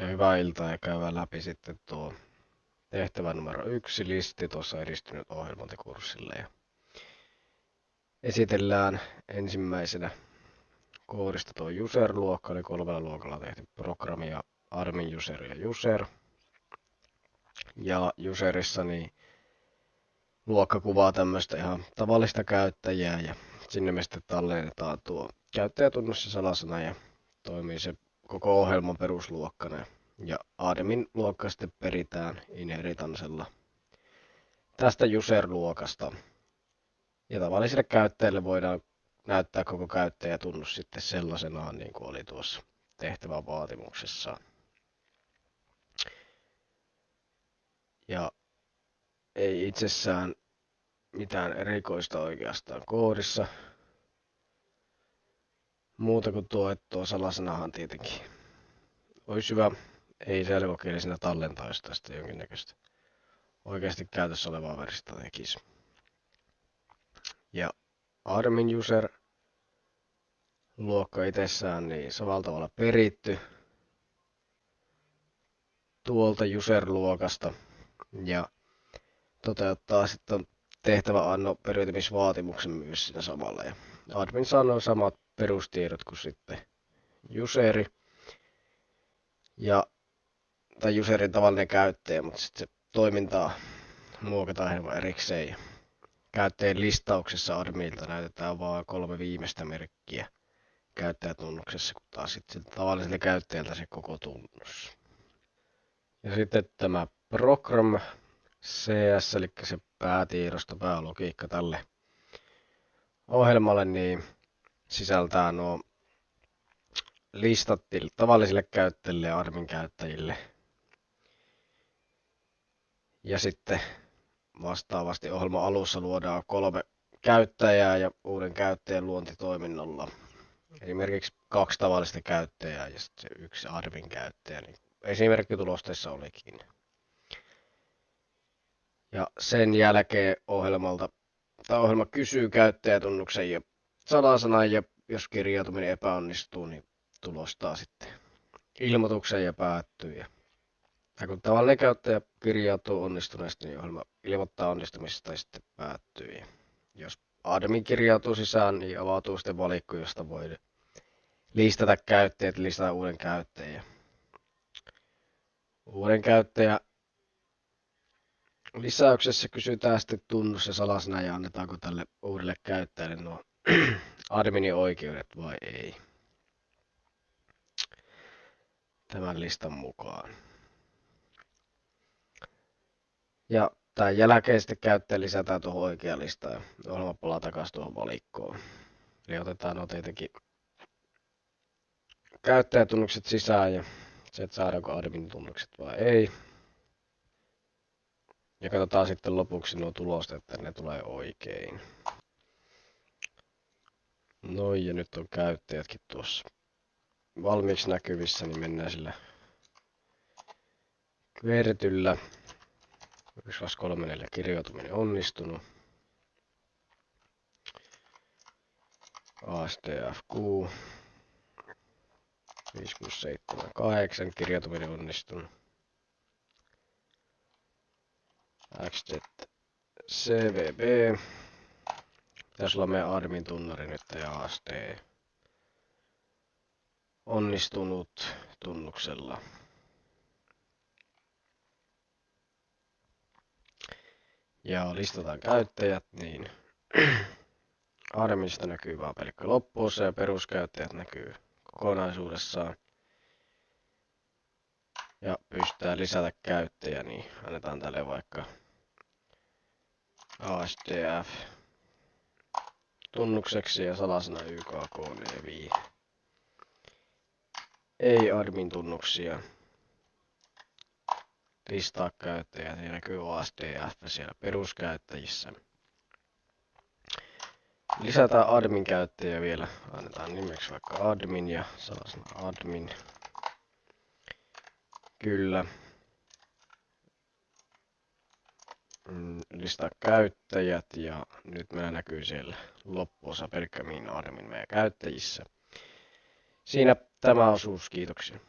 Ja hyvää iltaa ja käydään läpi sitten tuo tehtävä numero 1 listi tuossa edistynyt ohjelmointikurssille. Ja esitellään ensimmäisenä koodista tuo user-luokka, eli 3 luokalla tehty programmi ja admin user ja user. Ja userissa niin luokka kuvaa tämmöistä ihan tavallista käyttäjää ja sinne me sitten tallennetaan tuo käyttäjätunnus ja salasana ja toimii se koko ohjelman perusluokkana. Ja admin luokka sitten peritään inheritansella tästä user-luokasta. Ja tavalliselle käyttäjälle voidaan näyttää koko käyttäjätunnus sitten sellaisenaan, niin kuin oli tuossa tehtävän vaatimuksessa. Ja ei itsessään mitään erikoista oikeastaan koodissa. Muuta kuin tuo, että tuo salasanahan tietenkin olisi hyvä, ei selkokielisenä tallentaa, jos tästä jonkinnäköistä oikeasti käytössä olevaa versiota tekisi. Ja admin user luokka itsessään niin samalla tavalla peritty tuolta user-luokasta ja toteuttaa sitten tehtäväannon periytymisvaatimuksen myös siinä samalla. Ja admin sanoo samat perustiedot kuin sitten useri tai userin tavallinen käyttäjä, mutta sitten se toimintaa muokataan hieman erikseen. Ja käyttäjän listauksessa adminilta näytetään vain 3 viimeistä merkkiä käyttäjätunnuksessa, kun taas sitten tavalliselle käyttäjältä se koko tunnus. Ja sitten tämä program CS, eli se päätiedosto, päälogiikka tälle ohjelmalle, niin sisältää nuo listat tavallisille käyttäjille ja admin käyttäjille. Ja sitten vastaavasti ohjelman alussa luodaan 3 käyttäjää ja uuden käyttäjän luontitoiminnolla. Esimerkiksi 2 tavallista käyttäjää ja sitten se 1 admin käyttäjä, niin esimerkkitulosteissa olikin. Ja sen jälkeen ohjelma kysyy käyttäjätunnuksen ja salasanan, ja jos kirjautuminen epäonnistuu, niin tulostaa sitten ilmoituksen ja päättyy. Ja kun tavallinen käyttäjä kirjautuu onnistuneesti, niin ohjelma ilmoittaa onnistumisesta ja sitten päättyy. Ja jos admin kirjautuu sisään, niin avautuu sitten valikko, josta voi listata käyttäjät, lisätä uuden käyttäjän. Uuden käyttäjän lisäyksessä kysytään sitten tunnus ja salasana ja annetaanko tälle uudelle käyttäjälle nuo adminin oikeudet vai ei. Tämän listan mukaan. Ja tämän jälkeen sitten käyttäjä lisätään tuohon oikeaan listaan ja ohjelma palaa takaisin tuohon valikkoon. Eli otetaan nuo tietenkin käyttäjätunnukset sisään ja se, että saadaanko admin tunnukset vai ei. Ja katsotaan sitten lopuksi nuo tulosta, että ne tulee oikein. Noin, ja nyt on käyttäjätkin tuossa valmiiksi näkyvissä, niin mennään sillä kvertyllä. 1, 3, 4 kirjautuminen onnistunut. ASDFQ 5, 6, 7, 8 kirjautuminen onnistunut. XZ CVB. Pitäisi olla meidän admin tunnari nyt ja ASD. Onnistunut tunnuksella. Ja listataan käyttäjät, niin administa näkyy vaan pelkkä loppuosa ja peruskäyttäjät näkyy kokonaisuudessaan. Ja pystytään lisätä käyttäjä, niin annetaan tälle vaikka ASDF tunnukseksi ja salasana YKK45. Ei admin tunnuksia. Listaa käyttäjät ja näkyy ASDF siellä peruskäyttäjissä. Lisätään admin käyttäjä vielä. Annetaan nimeksi vaikka admin ja salasana admin. Kyllä. Listaa käyttäjät ja nyt meillä näkyy siellä loppuosa pelkkä admin meidän käyttäjissä. Siinä tämä osuus, kiitoksia.